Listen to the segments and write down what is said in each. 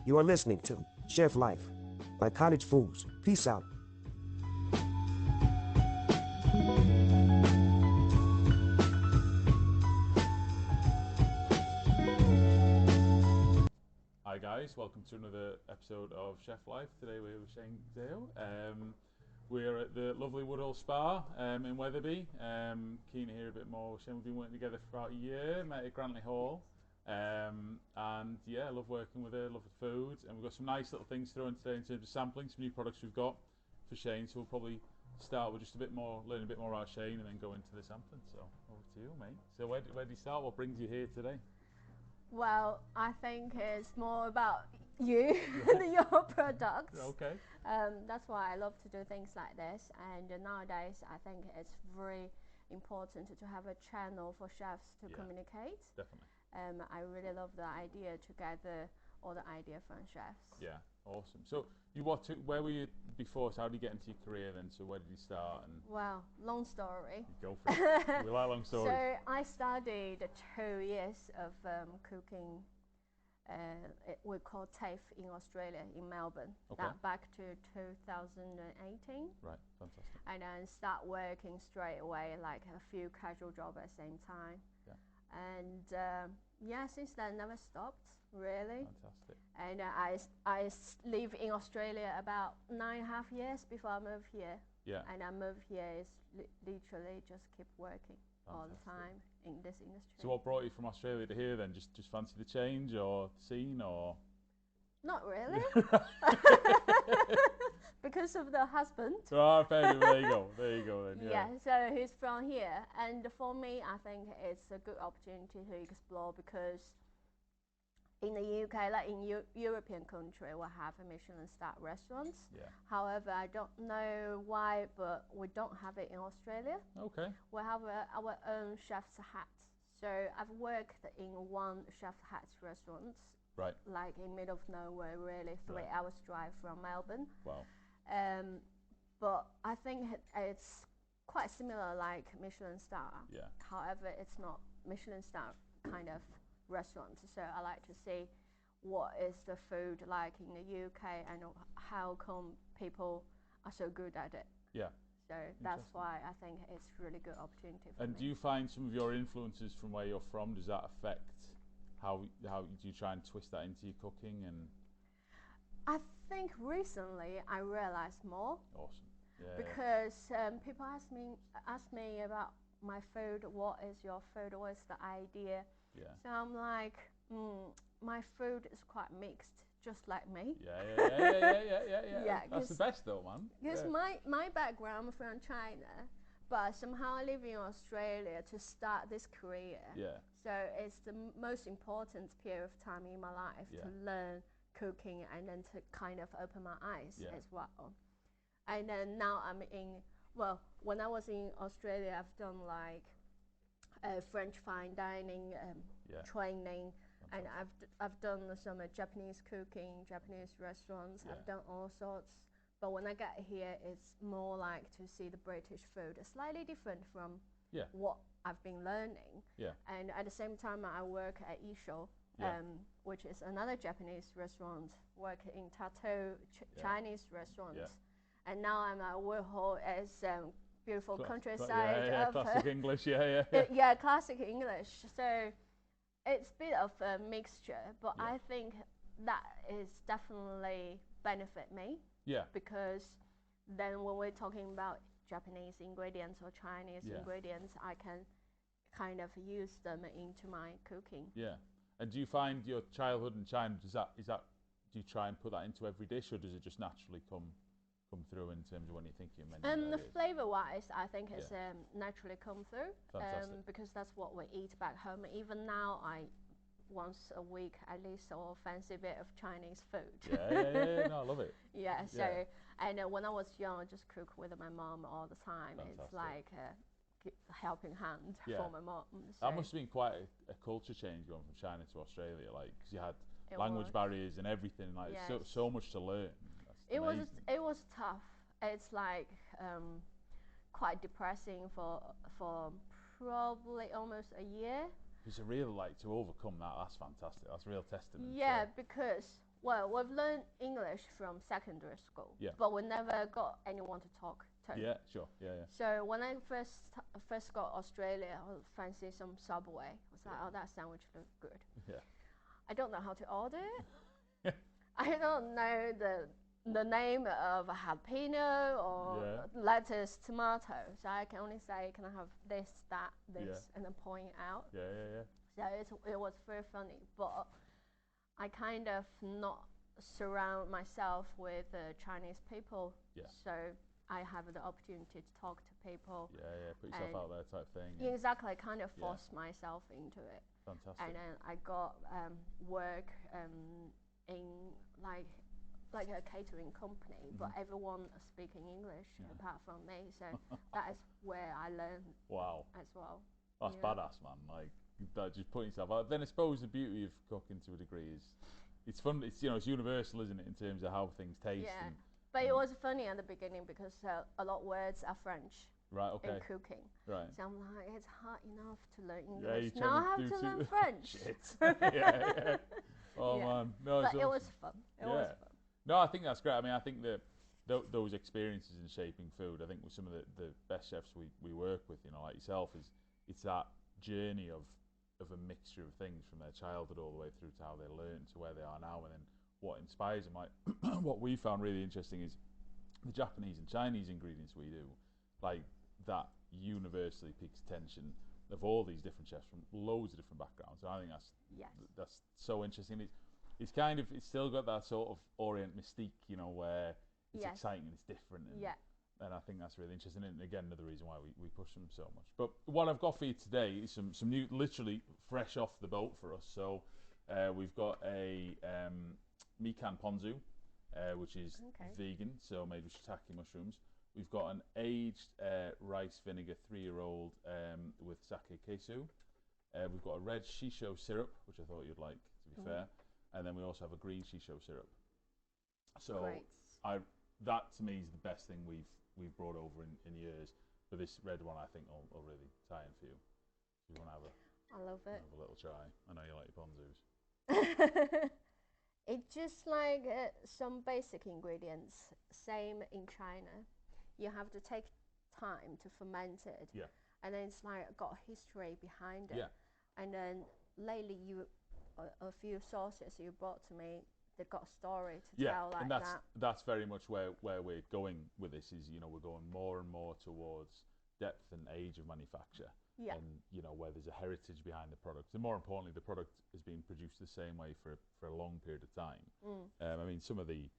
You are listening to Chef Life by Cottage Foods. Peace out. Hi guys, welcome to another episode of Chef Life. Today we're with Shane Zhao. We're at the lovely Woodhall Spa in Weatherby. Keen to hear a bit more. Shane, we've been working together for about a year, met at Grantley Hall. And yeah, I love working with her, love the food. And we've got some nice little things thrown today in terms of sampling, some new products we've got for Shane. So we'll probably start with just a bit more, learn a bit more about Shane and then go into the sampling. So over to you, mate. So where do you start? What brings you here today? Well, I think it's more about you and your products. Okay. That's why I love to do things like this. And nowadays, I think it's very important to have a channel for chefs to communicate. Definitely. I really love the idea to gather all the idea from chefs. Yeah, awesome. So where were you before? So how did you get into your career then? So where did you start? And Well, long story. go for it. We like long stories. So I studied 2 years of cooking. We call TAFE in Australia, in Melbourne. Okay. That back to 2018. Right, fantastic. And then start working straight away, like a few casual jobs at the same time. Yeah. And since then never stopped, really. Fantastic. And I live in Australia about 9.5 years before I moved here. Yeah. And I moved here is literally just keep working all the Fantastic. time in this industry. So what brought you from Australia to here then? Just fancy the change or the scene or? Not really. Because of the husband. Oh, fair enough. There you go then. Yeah, so he's from here. And for me, I think it's a good opportunity to explore because in the UK, like in European country, we have a Michelin star restaurants. Yeah. However, I don't know why, but we don't have it in Australia. Okay. We have our own chef's hat. So I've worked in one chef's hat restaurant, Right. like in middle of nowhere, really, 3 Right. hours drive from Melbourne. Wow. But I think it's quite similar like Michelin star. Yeah. However, it's not Michelin star kind of restaurant. So I like to see what is the food like in the UK and how come people are so good at it. Yeah. So that's why I think it's really good opportunity for And me. do you find some of your influences from where you're from, does that affect how do you try and twist that into your cooking? And I think recently I realized more. awesome. Yeah. Because people ask me about my food. What is your food? What is the idea? Yeah. So I'm like, my food is quite mixed, just like me. Yeah. Yeah, That's the best though, man. Because my background from China, but somehow I live in Australia to start this career. Yeah. So it's the most important period of time in my life to learn cooking and then to kind of open my eyes as well. And then now when I was in Australia, I've done like French fine dining training, and I've done some Japanese cooking, Japanese restaurants. Yeah. I've done all sorts. But when I got here, it's more like to see the British food. It's slightly different from what I've been learning. Yeah. And at the same time, I work at Isho, which is another Japanese restaurant, work in Tato Chinese restaurants. Yeah. And now I'm at Woodhall as beautiful countryside. Yeah, classic English, yeah. Yeah, classic English. So it's a bit of a mixture, but I think that is definitely benefit me. Yeah. Because then when we're talking about Japanese ingredients or Chinese ingredients, I can kind of use them into my cooking. Yeah. And do you find your childhood in China, do you try and put that into every dish, or does it just naturally come through in terms of when you're thinking of menu? The flavour-wise, I think it's naturally come through. Fantastic. Because that's what we eat back home. Even now, once a week at least, or fancy a bit of Chinese food. Yeah. No, I love it. Yeah. So and when I was young, I just cook with my mom all the time. Fantastic. It's like a helping hand for my mom. So That must have been quite a culture change going from China to Australia, like because you had it language was. barriers and everything, like so much to learn. It was tough. It's like quite depressing for probably almost a year. It's a real to overcome that. That's fantastic. That's a real testament. Yeah, because Well, we've learned English from secondary school, Yeah. but we never got anyone to talk to. Yeah, sure. Yeah. So when I first got Australia, I fancy some Subway. I was like, oh, that sandwich looks good. Yeah. I don't know how to order it. I don't know the name of a jalapeno or lettuce, tomato. So I can only say, can I have this, that, this, and then point out. Yeah. So it was very funny, but I kind of not surround myself with Chinese people. Yeah. So I have the opportunity to talk to people. Yeah. Put yourself out there type thing. Yeah, exactly. I kind of forced myself into it. Fantastic. And then I got work in like a catering company, but everyone speaking English apart from me. So that is where I learned. Wow. As well. That's badass, man. Like that, just putting yourself out. Then I suppose the beauty of cooking to a degree is it's fun. It's it's universal, isn't it, in terms of how things taste. Yeah. But it was funny at the beginning because a lot of words are French. Right. Okay. In cooking. Right. So I'm like, it's hard enough to learn Yeah, English. Now I have to learn French. Shit. yeah. Oh man, no. But it was fun. It was fun. No, I think that's great. I mean, I think that those experiences in shaping food, I think with some of the best chefs we work with, like yourself, it's that journey of a mixture of things from their childhood all the way through to how they learn to where they are now, and then what inspires them. Like what we found really interesting is the Japanese and Chinese ingredients we do, like that universally piques attention of all these different chefs from loads of different backgrounds. And I think that's so interesting. It's kind of, it's still got that sort of Orient mystique, where it's exciting and it's different. And I think that's really interesting. And again, another reason why we push them so much. But what I've got for you today is some new, literally fresh off the boat for us. So we've got a mikan ponzu, which is vegan, so made with shiitake mushrooms. We've got an aged rice vinegar 3-year-old with sake kesu. We've got a red shisho syrup, which I thought you'd like, to be fair. And then we also have a green shisho syrup. So that to me is the best thing we've brought over in years. But this red one I think will really tie in for you. If you want to have I love it. Have a little try. I know you like your ponzus. It's just like some basic ingredients. Same in China. You have to take time to ferment it. Yeah. And then it's like got history behind it. Yeah. And then lately a few sauces you brought to me, they've got a story to tell like that. And that's very much where we're going with this is, we're going more and more towards depth and age of manufacture. Yeah. And, where there's a heritage behind the product. And more importantly, the product is being produced the same way for a long period of time. I mean, some of the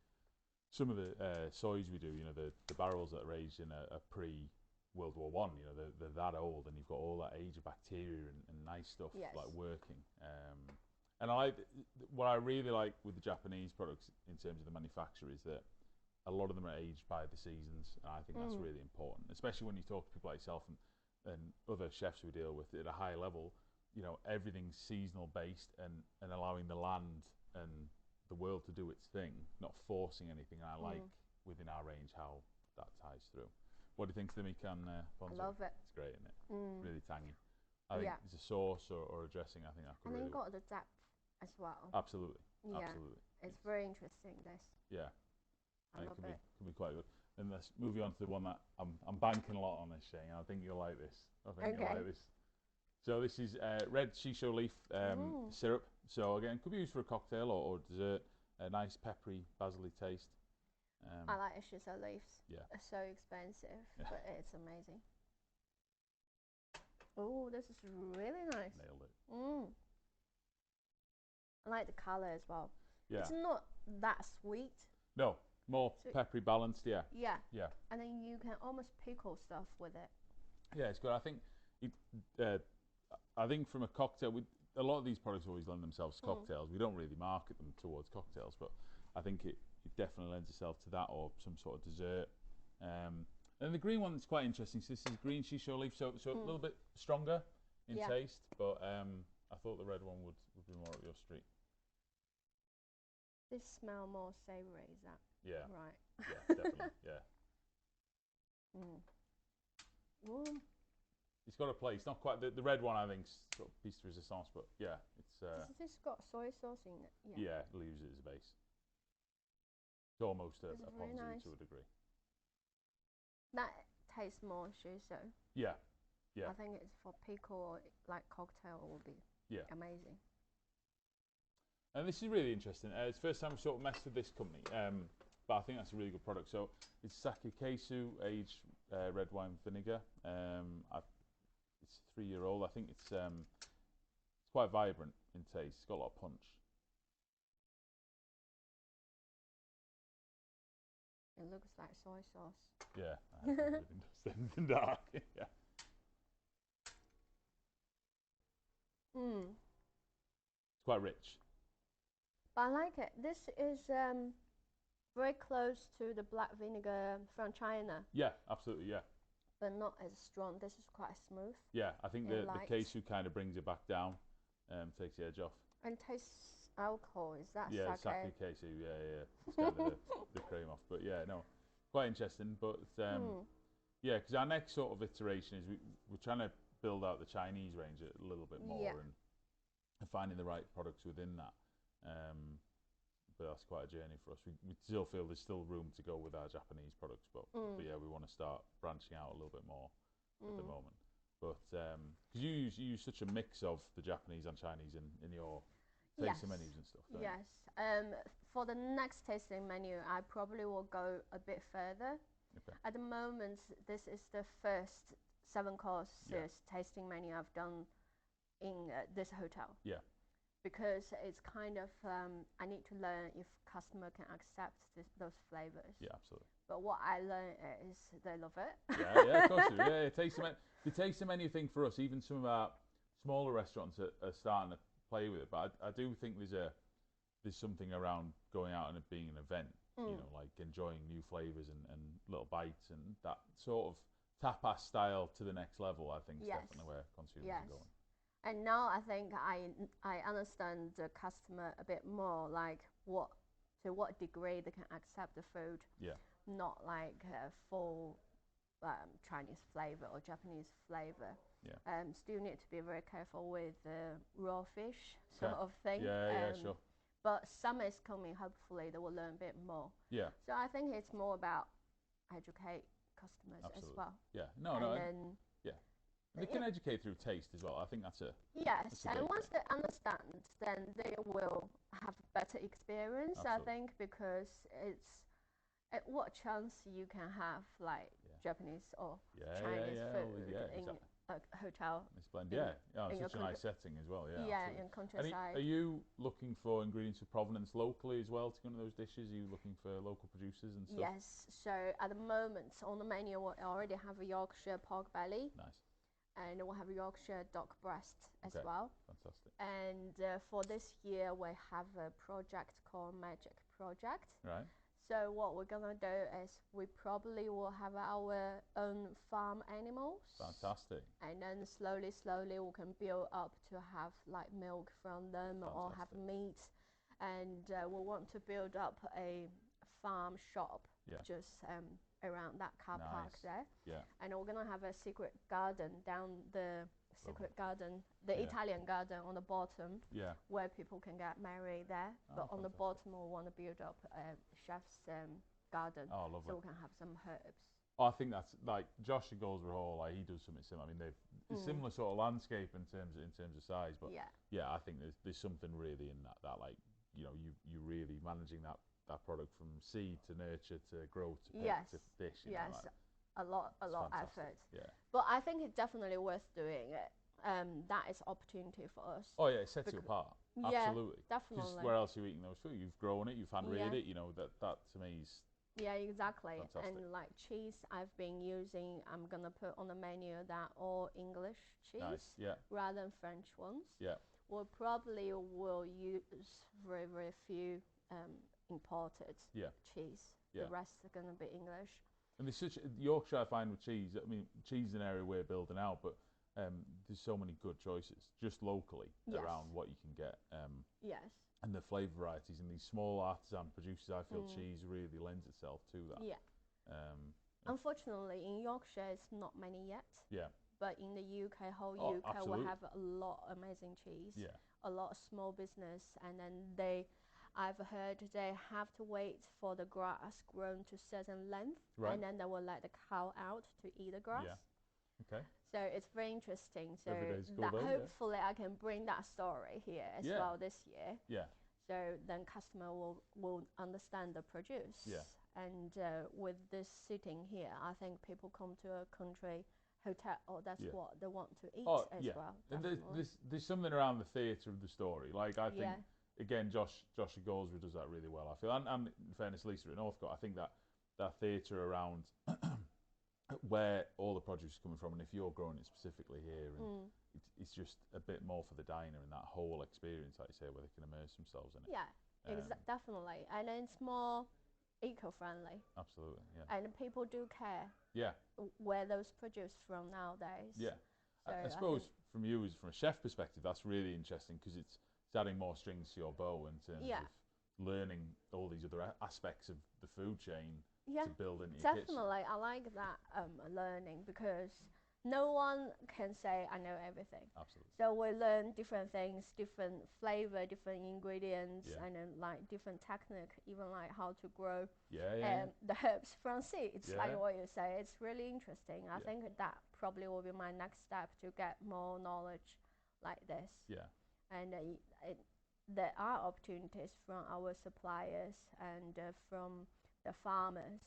soys we do, the barrels that are aged in a pre-World War I, they're that old, and you've got all that age of bacteria and nice stuff like working. And what I really like with the Japanese products in terms of the manufacture is that a lot of them are aged by the seasons, and I think that's really important, especially when you talk to people like yourself and other chefs we deal with at a high level. Everything's seasonal based and allowing the land and the world to do its thing, not forcing anything. And I like within our range how that ties through. What do you think of the mikan ponzu? I love it. It's great, isn't it? Really tangy. I think it's a sauce or a dressing. I think that could really. And then got the depth as well. Absolutely. Yeah. Absolutely. It's very interesting. This. Yeah. I love it. Could be quite good. Then let's move on to the one that I'm banking a lot on this, Shane. I think you'll like this. I think you'll like this. So this is red shisho leaf syrup. So again, could be used for a cocktail or dessert. A nice peppery, basil-y taste. I like shisho leaves. Yeah. It's so expensive, but it's amazing. Oh, this is really nice. Nailed it. I like the color as well. Yeah. It's not that sweet. No, more peppery, balanced. Yeah. Yeah. Yeah. And then you can almost pickle stuff with it. Yeah, it's good. I think from a cocktail, a lot of these products always lend themselves to cocktails. We don't really market them towards cocktails, but I think it definitely lends itself to that or some sort of dessert. And the green one is quite interesting. So this is green shisho leaf, so a little bit stronger in taste, but I thought the red one would be more up your street. This smell more savoury, is that? Yeah. Right. Yeah, definitely. Yeah. It's got a place. It's not quite the red one. I think sort of piece de resistance, but yeah, it's. Has this got soy sauce in it? Yeah, it leaves it as a base. It's almost a very ponzu nice. to a degree. That tastes more shiso. Yeah, yeah. I think it's for pickle or like cocktail will be amazing. And this is really interesting. It's the first time we sort of messed with this company, but I think that's a really good product. So it's sake kesu aged red wine vinegar. It's 3-year-old. I think it's quite vibrant in taste. It's got a lot of punch. It looks like soy sauce. Yeah, I think everything does anything dark. Yeah. It's quite rich. But I like it. This is very close to the black vinegar from China. Yeah, absolutely, yeah. But not as strong. This is quite smooth. Yeah, I think the kesu kind of brings it back down, takes the edge off. And tastes alcohol. Is that yeah, sake? Yeah, sake kesu, yeah. It's kind of the cream off. But yeah, no, quite interesting. But yeah, because our next sort of iteration is we're trying to build out the Chinese range a little bit more and finding the right products within that. But that's quite a journey for us. We still feel there's still room to go with our Japanese products, but yeah, we want to start branching out a little bit more at the moment. But because you use such a mix of the Japanese and Chinese in your tasting menus and stuff. Yes. For the next tasting menu, I probably will go a bit further. Okay. At the moment, this is the first 7-course tasting menu I've done in this hotel. Yeah. Because it's kind of, I need to learn if customer can accept those flavors. Yeah, absolutely. But what I learned is they love it. Yeah, of course. Yeah, the taste menu thing for us, even some of our smaller restaurants are starting to play with it. But I do think there's something around going out and it being an event, you know, like enjoying new flavors and little bites and that sort of tapas style to the next level. I think is definitely where consumers are going. And now I think I understand the customer a bit more, like to what degree they can accept the food. Yeah. Not like full Chinese flavor or Japanese flavor. Yeah. Still need to be very careful with raw fish sort of thing. Yeah, sure. But summer is coming. Hopefully they will learn a bit more. Yeah. So I think it's more about educate customers as well. Yeah. No. They can educate through taste as well. I think that's a and once they understand, then they will have a better experience. Absolutely. I think because it's what chance you can have like Japanese or Chinese food in a hotel. It's splendid. Such a nice setting as well. Yeah, in countryside. Are you looking for ingredients of provenance locally as well to go into those dishes? Are you looking for local producers and stuff? Yes. So at the moment on the menu, we already have a Yorkshire pork belly. Nice. And we'll have Yorkshire duck breast as well. Fantastic. And for this year, we have a project called Magic Project. Right. So what we're gonna do is we probably will have our own farm animals. Fantastic. And then slowly we can build up to have like milk from them or have meat. And we want to build up a farm shop just around that car park there. Yeah. And we're gonna have a secret garden down the garden, the Italian garden on the bottom. Yeah. Where people can get married there. But on the bottom we want to build up a chef's garden. Oh, lovely. So we can have some herbs. I think that's like Josh at Goldsborough Hall. Like he does something similar. I mean, they've similar sort of landscape in terms of size. But yeah, I think there's something really in that like you know you really managing that product from seed to nurture to grow to pick to dish. Yes, a lot of effort. Yeah. But I think it's definitely worth doing it. That is opportunity for us. Oh yeah, it sets you apart. Absolutely. Definitely. Because where else are you eating those food? You've grown it, you've hand reared it. You know that to me is. Yeah, exactly. Fantastic. And like cheese, I've been using. I'm gonna put on the menu that all English cheese. Nice. Yeah. Rather than French ones. Yeah. We probably will use very few imported cheese. Yeah. The rest are going to be English. And there's such Yorkshire, I find with cheese. I mean, cheese is an area we're building out, but there's so many good choices just locally around what you can get. Yes. And the flavour varieties and these small artisan producers, I feel cheese really lends itself to that. Yeah. Unfortunately, in Yorkshire, it's not many yet. Yeah. But in the UK, UK, we have a lot of amazing cheese. Yeah. A lot of small business, and then they I've heard they have to wait for the grass grown to certain length, and then they will let the cow out to eat the grass. Yeah. Okay. So it's very interesting. So Cool though, hopefully I can bring that story here as well this year. Yeah. So then customer will understand the produce. Yeah. And with this sitting here, I think people come to a country hotel, or that's what they want to eat as well. And there's something around the theatre of the story. Like I think again, Joshua Goldsworth does that really well. I feel, and in fairness, Lisa at Northcote, I think that theatre around where all the produce is coming from, and if you're growing it specifically here, and it's just a bit more for the diner and that whole experience, like you say, where they can immerse themselves in it. Yeah, definitely, and it's more eco-friendly. Absolutely, yeah. And people do care. Yeah. Where those produce from nowadays. Yeah. So I suppose from a chef perspective, that's really interesting because it's adding more strings to your bow in terms of learning all these other aspects of the food chain to build into your kitchen. Definitely, I like that learning because no one can say I know everything. Absolutely. So we learn different things, different flavor, different ingredients, and then like different technique, even like how to grow the herbs from seeds, like what you say. It's really interesting. I think that probably will be my next step to get more knowledge like this. Yeah. And there are opportunities from our suppliers and from the farmers,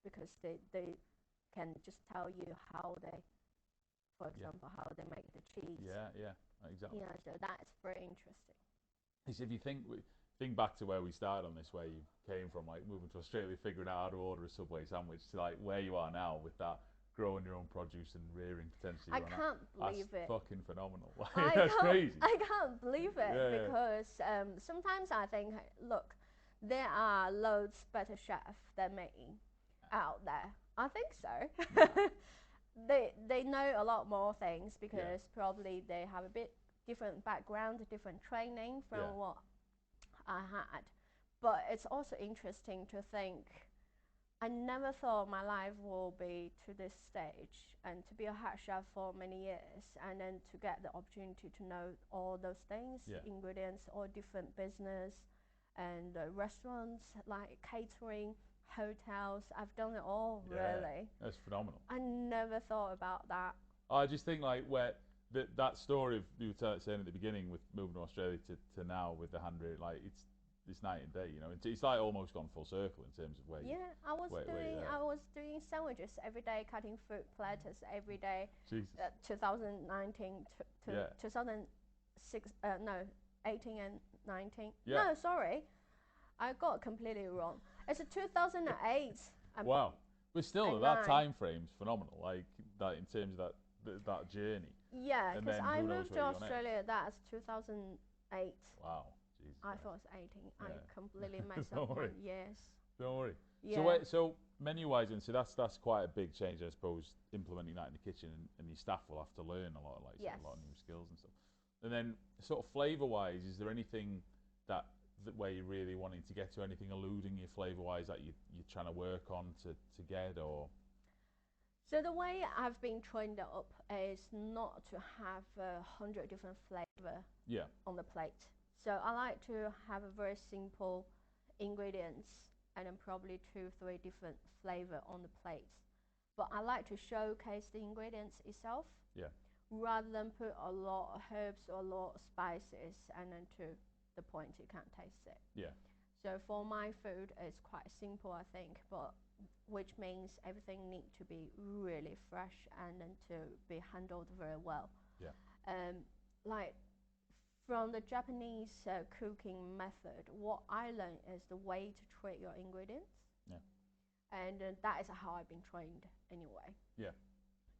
because they can just tell you how they, for example, how they make the cheese. Yeah, exactly. Yeah, so that's very interesting. If you think back to where we started on this, where you came from, like moving to Australia, figuring out how to order a Subway sandwich, to like where you are now with that, growing your own produce and rearing potentially. I can't believe it. That's fucking phenomenal. That's crazy. I can't believe it because sometimes I think, look, there are loads better chefs than me out there. I think so. They know a lot more things because probably they have a bit different background, different training from what I had. But it's also interesting to think, I never thought my life will be to this stage and to be a head chef for many years, and then to get the opportunity to know all those things, ingredients, all different business and restaurants, like catering, hotels. I've done it all, really. That's phenomenal. I never thought about that. I just think like where that story of you were saying at the beginning with moving to Australia to now with the handwritten, like it's night and day, you know. It's like almost gone full circle in terms of where you. Yeah, I was doing sandwiches every day, cutting fruit platters every day. Jesus. 2019 to 2006, 18 and 19. Yeah. No, sorry, I got completely wrong. It's a 2008. Wow, but still that time frame's phenomenal. Like that in terms of that journey. Yeah, because I moved to Australia. That's 2008. Wow. Jesus I thought it was 18. I completely messed up my years. Don't worry. Yeah. So menu-wise, and so that's quite a big change, I suppose, implementing that in the kitchen, and your staff will have to learn a lot, a lot of new skills and stuff. And then, sort of flavour-wise, is there anything that where you're really wanting to get to? Anything eluding you flavour-wise that you're trying to work on to get, or? So the way I've been trained up is not to have 100 different flavour on the plate. So I like to have a very simple ingredients and then probably 2-3 different flavour on the plate. But I like to showcase the ingredients itself rather than put a lot of herbs or a lot of spices and then to the point you can't taste it. Yeah. So for my food, it's quite simple, I think, but which means everything needs to be really fresh and then to be handled very well. Yeah. Like from the Japanese cooking method, what I learned is the way to treat your ingredients. Yeah. And that is how I've been trained anyway. Yeah.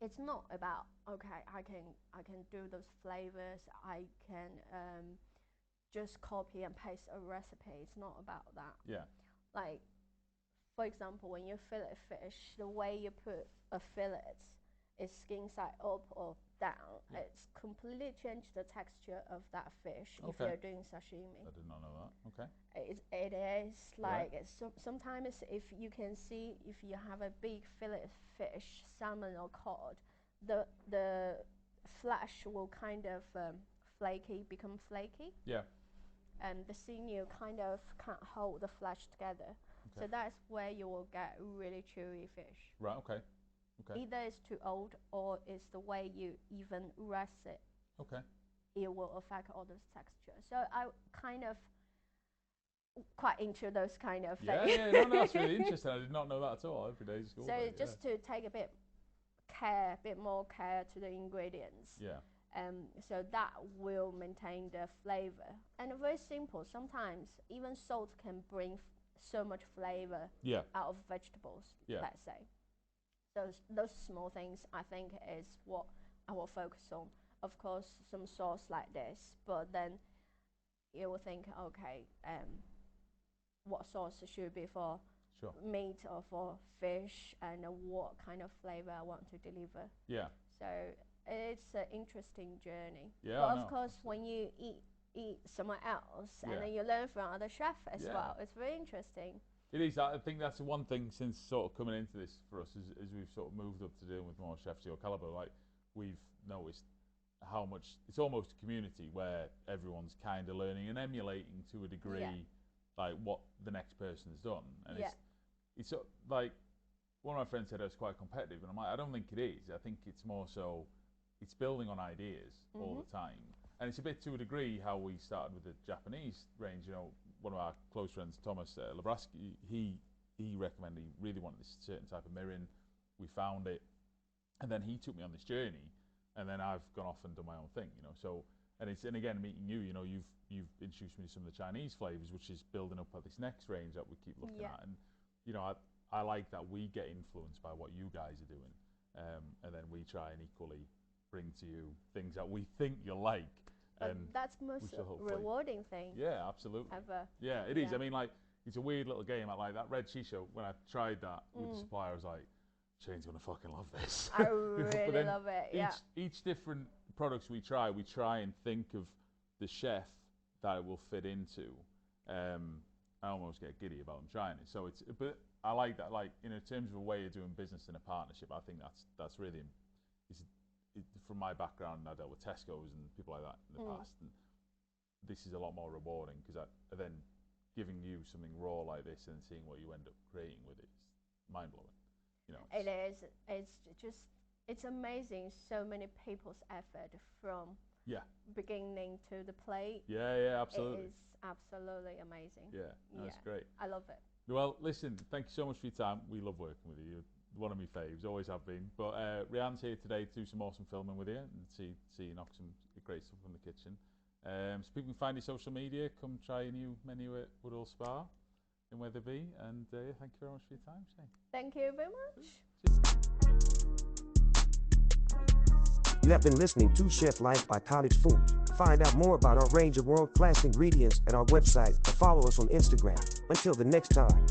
It's not about I can do those flavors. I can just copy and paste a recipe. It's not about that. Yeah. Like, for example, when you fillet fish, the way you put a fillet is skin side up or down. It's completely changed the texture of that fish if you're doing sashimi. I did not know that. Okay. It is like sometimes if you can see, if you have a big fillet fish, salmon or cod, the flesh will kind of become flaky. Yeah. and the sinew kind of can't hold the flesh together. Okay. So that's where you will get really chewy fish. Right. Okay. Okay. Either it's too old or it's the way you even rest it. Okay. It will affect all the texture. So I kind of quite into those kind of things. Yeah, no, that's really interesting. I did not know that at all. Every day is cool. So just to take a bit more care to the ingredients. Yeah. So that will maintain the flavor. And very simple. Sometimes even salt can bring so much flavor out of vegetables, let's say. So those small things, I think, is what I will focus on. Of course, some sauce like this, but then you will think, okay, what sauce should be for meat or for fish, and what kind of flavor I want to deliver. Yeah. So it's an interesting journey. Yeah. But of course, when you eat somewhere else, and then you learn from other chefs as well, it's very interesting. It is. I think that's the one thing since sort of coming into this for us, as we've sort of moved up to dealing with more chefs of your caliber. Like, we've noticed how much it's almost a community where everyone's kind of learning and emulating to a degree, like what the next person's done. And it's like one of my friends said it was quite competitive, and I'm like, I don't think it is. I think it's more so it's building on ideas all the time, and it's a bit to a degree how we started with the Japanese range. You know, one of our close friends, Thomas Labraski, he recommended, he really wanted this certain type of mirin. We found it, and then he took me on this journey, and then I've gone off and done my own thing, you know. So, and again, meeting you, you know, you've introduced me to some of the Chinese flavors, which is building up at this next range that we keep looking at. And, you know, I like that we get influenced by what you guys are doing, and then we try and equally bring to you things that we think you'll like. And that's most rewarding thing. Yeah, absolutely. Ever. Yeah, it is. I mean, like, it's a weird little game. I like that red shisha. When I tried that with the supplier, I was like, Shane's gonna fucking love this. I really love it. Each different products we try and think of the chef that it will fit into. I almost get giddy about them trying it. So but I like that. Like, in terms of a way of doing business in a partnership, I think that's really. From my background, I dealt with Tesco's and people like that in the past, and this is a lot more rewarding because then giving you something raw like this and seeing what you end up creating with it is mind blowing. You know, it is. It's amazing. So many people's effort from beginning to the plate. Yeah, absolutely. It is absolutely amazing. Yeah, that's great. I love it. Well, listen, thank you so much for your time. We love working with you. You're one of my faves, always have been. But Rianne's here today to do some awesome filming with you and see you knock some great stuff from the kitchen. So people can find your social media. Come try a new menu at Woodhall Spa in Weatherby. And thank you very much for your time, Shane. Thank you very much. You have been listening to Chef Life by Cottage Foods. Find out more about our range of world-class ingredients at our website or follow us on Instagram. Until the next time.